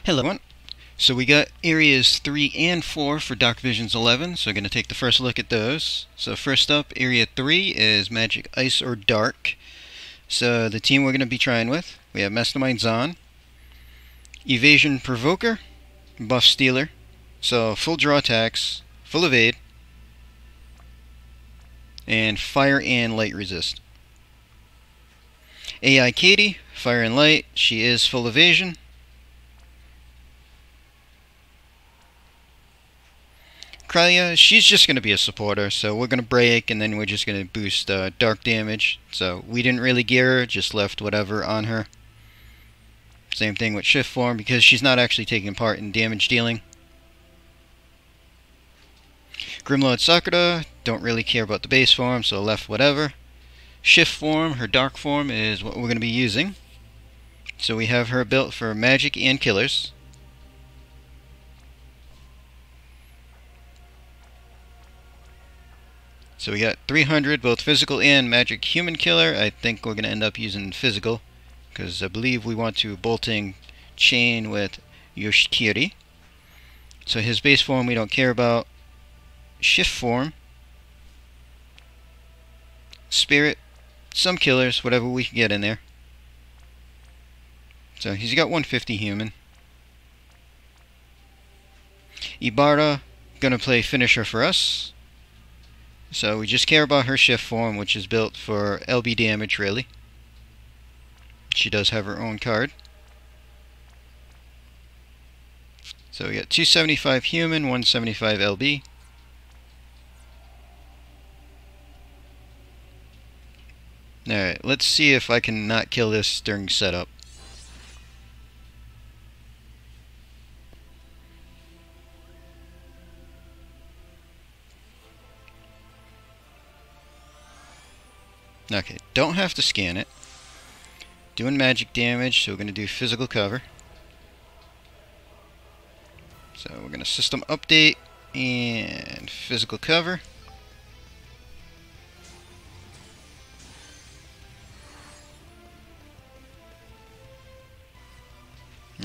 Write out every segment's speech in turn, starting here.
Hello everyone. So we got areas 3 and 4 for Dark Visions 11, so we're going to take the first look at those. So first up, area 3 is Magic Ice or Dark. So the team we're going to be trying with, we have Mastermind Zahn, Evasion Provoker, Buff Stealer, so full draw attacks, full evade, and Fire and Light Resist. AI Katie, Fire and Light, she is full evasion. Kralia, she's just going to be a supporter, so we're going to break and then we're just going to boost dark damage. So we didn't really gear her, just left whatever on her. Same thing with Shift Form because she's not actually taking part in damage dealing. Grimlord Sakura, don't really care about the base form, so left whatever. Shift Form, her dark form, is what we're going to be using. So we have her built for magic and killers. So we got 300, both physical and magic human killer. I think we're going to end up using physical, because I believe we want to bolting chain with Yoshikiri. So his base form we don't care about. Shift form, spirit, some killers, whatever we can get in there. So he's got 150 human. Ibarra, gonna play finisher for us. So we just care about her shift form, which is built for LB damage, really. She does have her own card. So we got 275 human, 175 LB. Alright, let's see if I can not kill this during setup. Okay, don't have to scan it. Doing magic damage, so we're going to do physical cover. So we're going to system update and physical cover.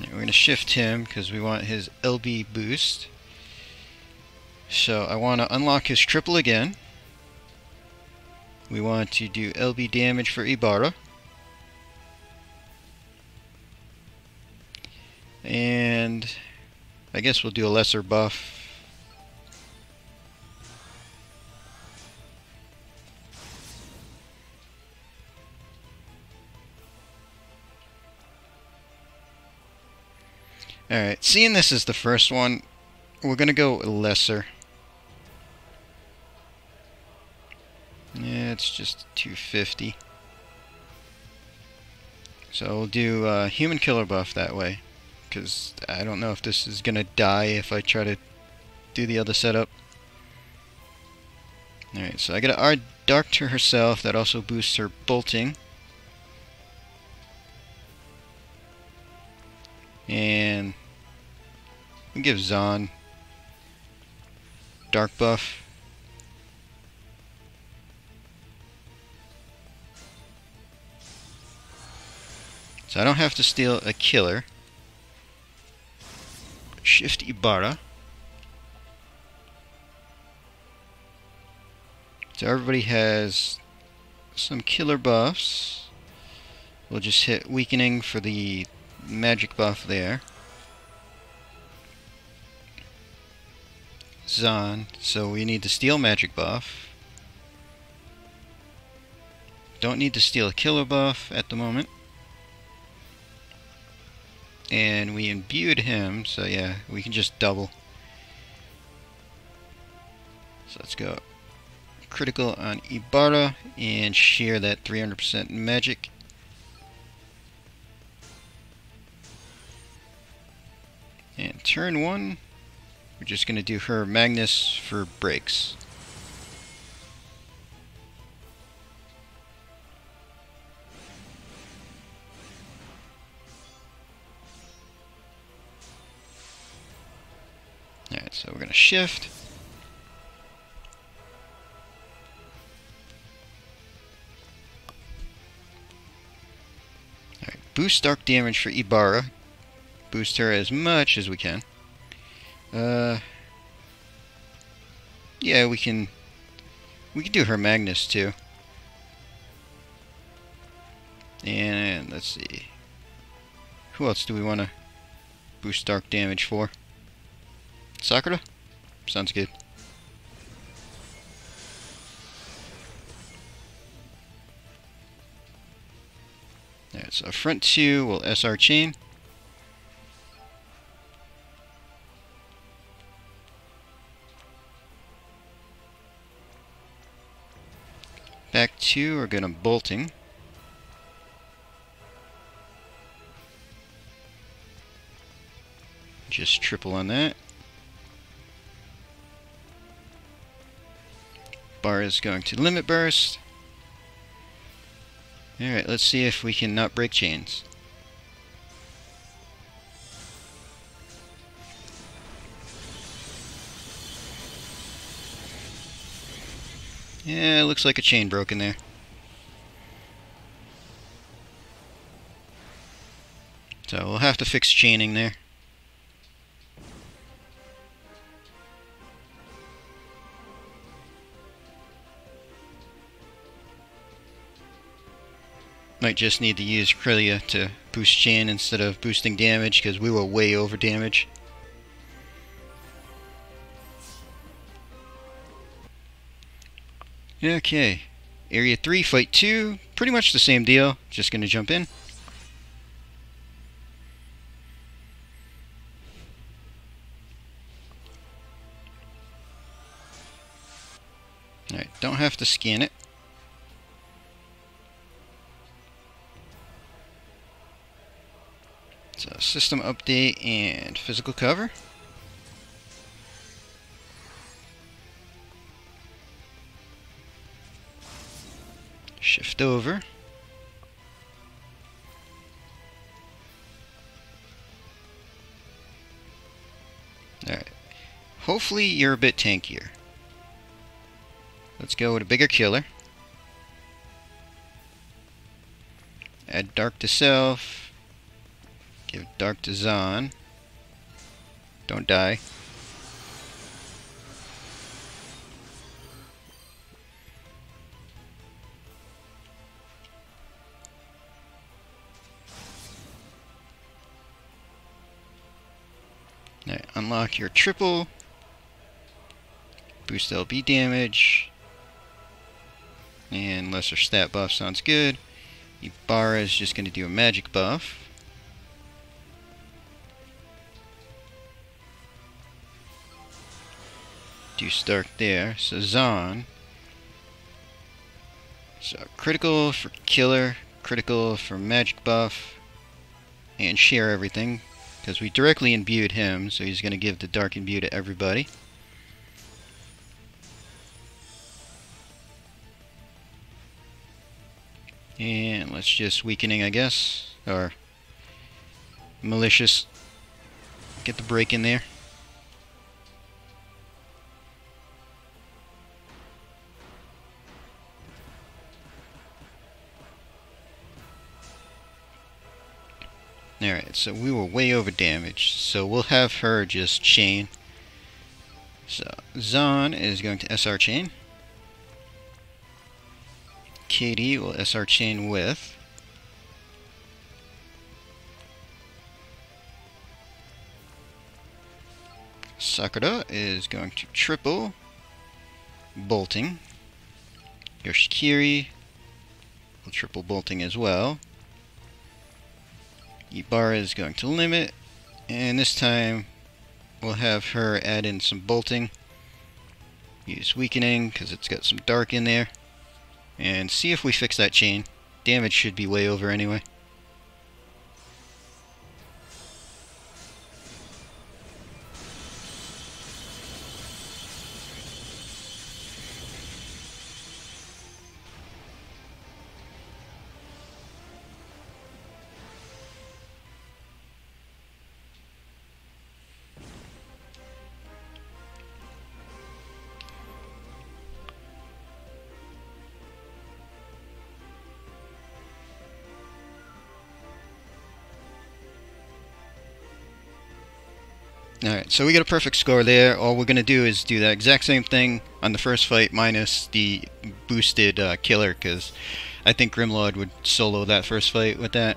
We're going to shift him because we want his LB boost. So I want to unlock his triple again. We want to do LB damage for Ibarra. And I guess we'll do a lesser buff. Alright, seeing this is the first one, we're going to go lesser. Yeah, it's just 250. So we'll do human killer buff that way, because I don't know if this is gonna die if I try to do the other setup. Alright, so I got R Dark to herself, that also boosts her bolting. And we give Zahn dark buff. So I don't have to steal a killer. Shift Ibarra. So everybody has some killer buffs. We'll just hit weakening for the magic buff there. Zahn, so we need to steal magic buff. Don't need to steal a killer buff at the moment. And we imbued him, so yeah, we can just double. So let's go critical on Ibarra and share that 300% magic. And turn 1, we're just going to do her Magnus for breaks. Alright, so we're going to shift. Alright, boost dark damage for Ibarra. boost her as much as we can. Yeah, we can do her Magnus too. And let's see. Who else do we want to boost dark damage for? Sakura? Sounds good. Alright, so front two will SR chain. Back two are gonna bolting. Just triple on that. Bar is going to limit burst. Alright, let's see if we can not break chains. Yeah, looks like a chain broke in there. So we'll have to fix chaining there. Might just need to use Krylia to boost chain instead of boosting damage because we were way over damage. Okay, Area 3, Fight 2, pretty much the same deal, just gonna jump in. Alright, don't have to scan it. So, system update and physical cover. Shift over. Alright. Hopefully you're a bit tankier. Let's go with a bigger killer. Add dark to self. Give dark to Zahn. Don't die. Now, unlock your triple. Boost LB damage. And lesser stat buff sounds good. Ibarra is just going to do a magic buff. Do Stark there. So Zahn. So critical for killer, critical for magic buff, and share everything. Because we directly imbued him, so he's going to give the dark imbue to everybody. And let's just weakening, I guess. Or malicious. Get the break in there. Alright, so we were way over damaged, so we'll have her just chain. So, Zahn is going to SR chain. Katie will SR chain with. Sakura is going to triple. Bolting. Yoshikiri will triple bolting as well. Ibarra is going to limit, and this time we'll have her add in some bolting. Use weakening because it's got some dark in there, and see if we fix that chain. Damage should be way over anyway. Alright, so we got a perfect score there. All we're going to do is do that exact same thing on the first fight minus the boosted killer, because I think Grimlord would solo that first fight with that.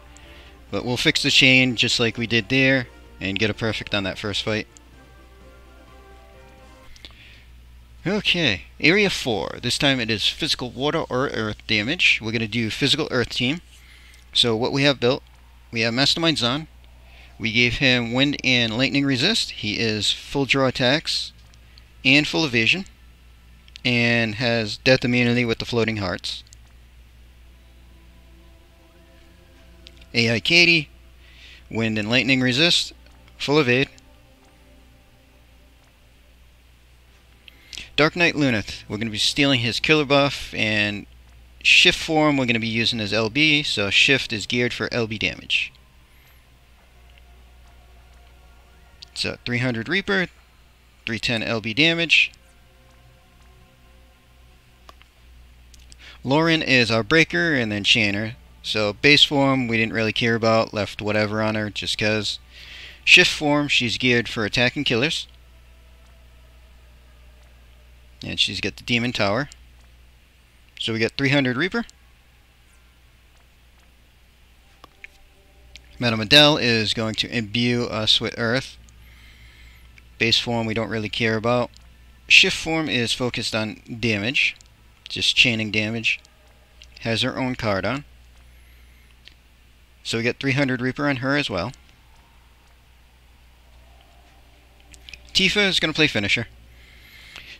But we'll fix the chain just like we did there and get a perfect on that first fight. Okay, Area 4. This time it is physical water or earth damage. We're going to do physical earth team. So what we have built, we have Mastermind Zahn. We gave him wind and lightning resist. He is full draw attacks and full evasion, and has death immunity with the floating hearts. AI Katie, wind and lightning resist, full evade. Dark Knight Lunath, we're going to be stealing his killer buff, and shift form we're going to be using as LB, so shift is geared for LB damage. So 300 Reaper, 310 LB damage. Lauren is our breaker and then Channer. So base form we didn't really care about, left whatever on her just cause. Shift form, she's geared for attacking killers. And she's got the Demon Tower. So we got 300 Reaper. Madame Adele is going to imbue us with Earth. Base form we don't really care about. Shift form is focused on damage, just chaining damage. Has her own card on. So we got 300 Reaper on her as well. Tifa is going to play finisher.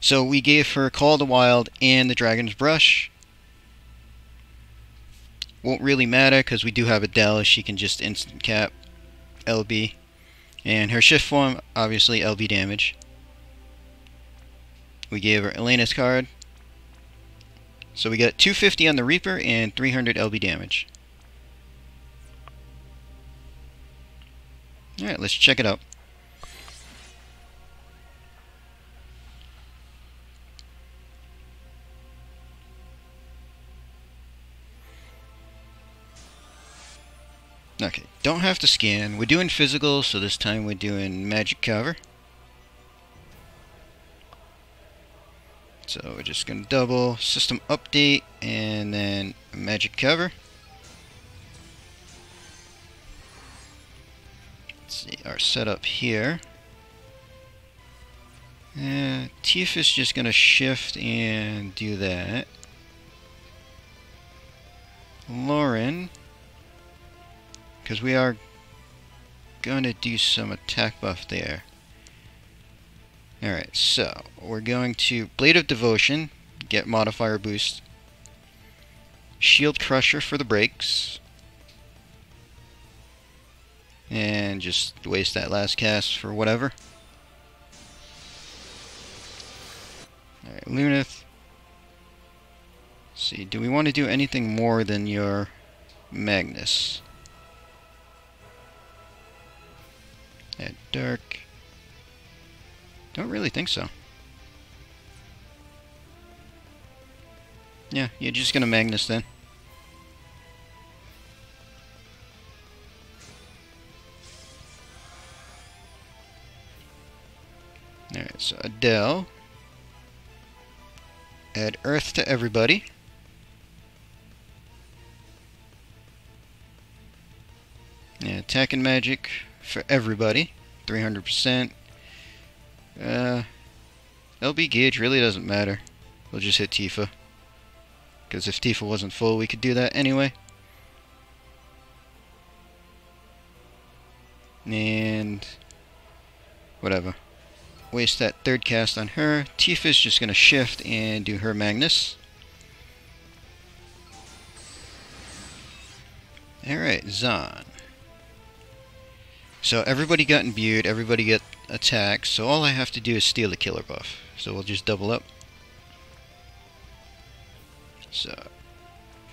So we gave her Call of the Wild and the Dragon's Brush. Won't really matter because we do have Adele. She can just instant cap LB. And her shift form, obviously LB damage. We gave her Elena's card. So we got 250 on the Reaper and 300 LB damage. Alright, let's check it out. Okay, don't have to scan. We're doing physical, so this time we're doing magic cover. So we're just going to double system update and then magic cover. Let's see our setup here. Tifa is just going to shift and do that. Lauren, because we are going to do some attack buff there. Alright, so we're going to Blade of Devotion, get modifier boost. Shield Crusher for the breaks. And just waste that last cast for whatever. Alright, Lunath. Let's see, do we want to do anything more than your Magnus? Add Dark. Don't really think so. Yeah, you're just gonna Magnus then. Alright, so Adele. Add Earth to everybody. Yeah, attack and magic for everybody. 300%. LB gauge really doesn't matter. We'll just hit Tifa. Because if Tifa wasn't full, we could do that anyway. And whatever. Waste that third cast on her. Tifa's just going to shift and do her Magnus. Alright, Zahn. So everybody got imbued, everybody got attacked, so all I have to do is steal the killer buff. So we'll just double up. So,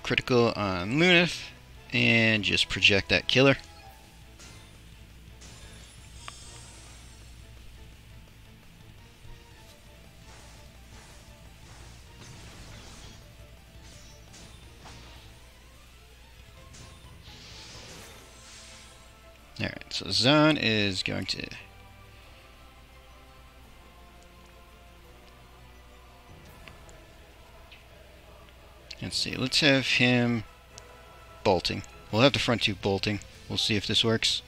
critical on Lunath, and just project that killer. Alright, so Zahn is going to Let's see, let's have him bolting. We'll have the front two bolting. We'll see if this works.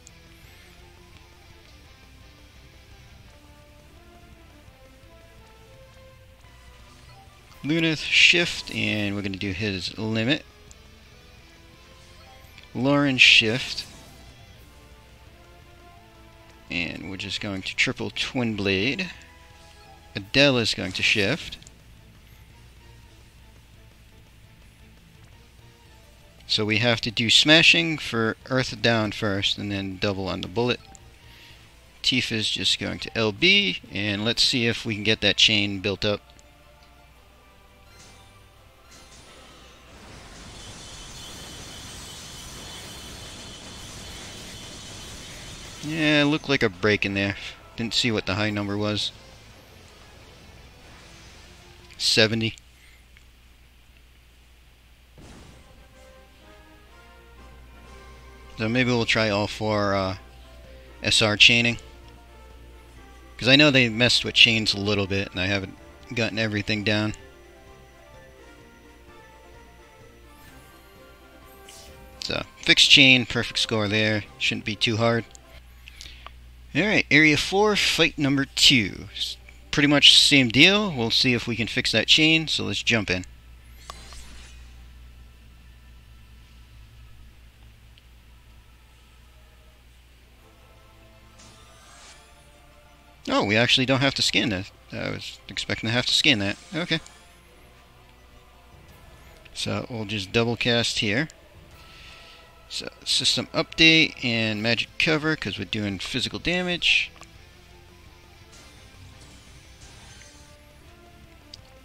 Lunath shift, and we're going to do his limit. Lauren shift. And we're just going to triple twin blade. Adele is going to shift. So we have to do smashing for earth down first and then double on the bullet. Tifa is just going to LB, and let's see if we can get that chain built up. Yeah, it looked like a break in there. Didn't see what the high number was. 70. So maybe we'll try all four SR chaining. Because I know they messed with chains a little bit and I haven't gotten everything down. So, fixed chain, perfect score there. Shouldn't be too hard. Alright, Area 4, fight number 2. Pretty much same deal. We'll see if we can fix that chain, so let's jump in. Oh, we actually don't have to scan that. I was expecting to have to scan that. Okay. So we'll just double cast here. So system update and magic cover because we're doing physical damage.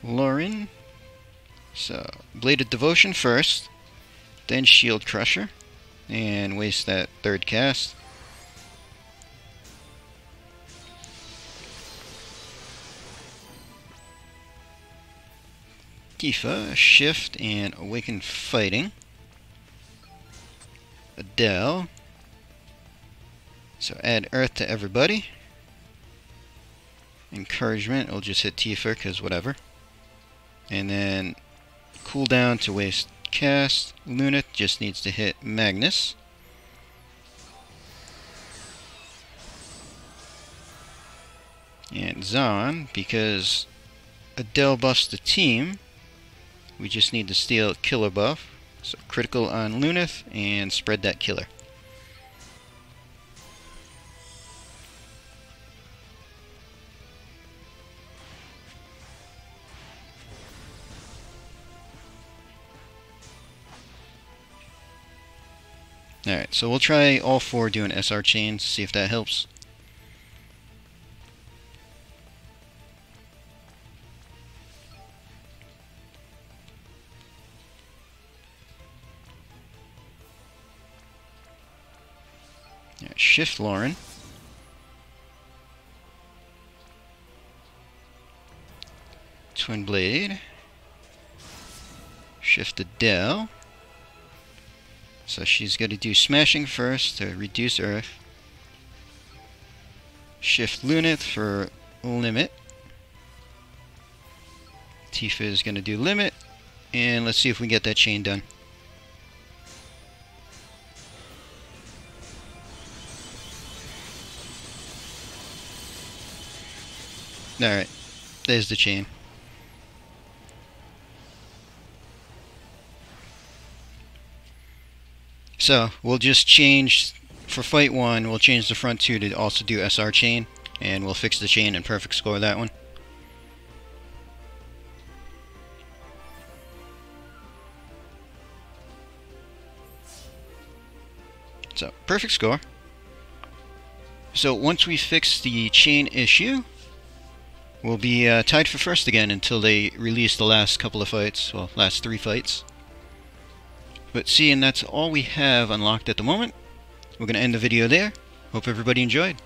Lauren. So Bladed Devotion first, then Shield Crusher, and waste that third cast. Tifa, Shift, and Awaken Fighting. Adele. So add Earth to everybody. Encouragement, we'll just hit Tifa because whatever. And then cooldown to waste cast. Lunath just needs to hit Magnus. And Zahn, because Adele buffs the team, we just need to steal killer buff. So critical on Lunath and spread that killer. Alright, so we'll try all four doing SR chains, see if that helps. Alright, shift Lauren. Twin blade. Shift Adele. So she's going to do smashing first to reduce Earth. Shift Lunath for limit. Tifa is going to do limit. And let's see if we can get that chain done. Alright, there's the chain. So, we'll just change, for fight 1, we'll change the front 2 to also do SR chain, and we'll fix the chain and perfect score that one. So, perfect score. So, once we fix the chain issue, we'll be tied for first again until they release the last couple of fights, well, last 3 fights. But seeing that's all we have unlocked at the moment, we're going to end the video there. Hope everybody enjoyed.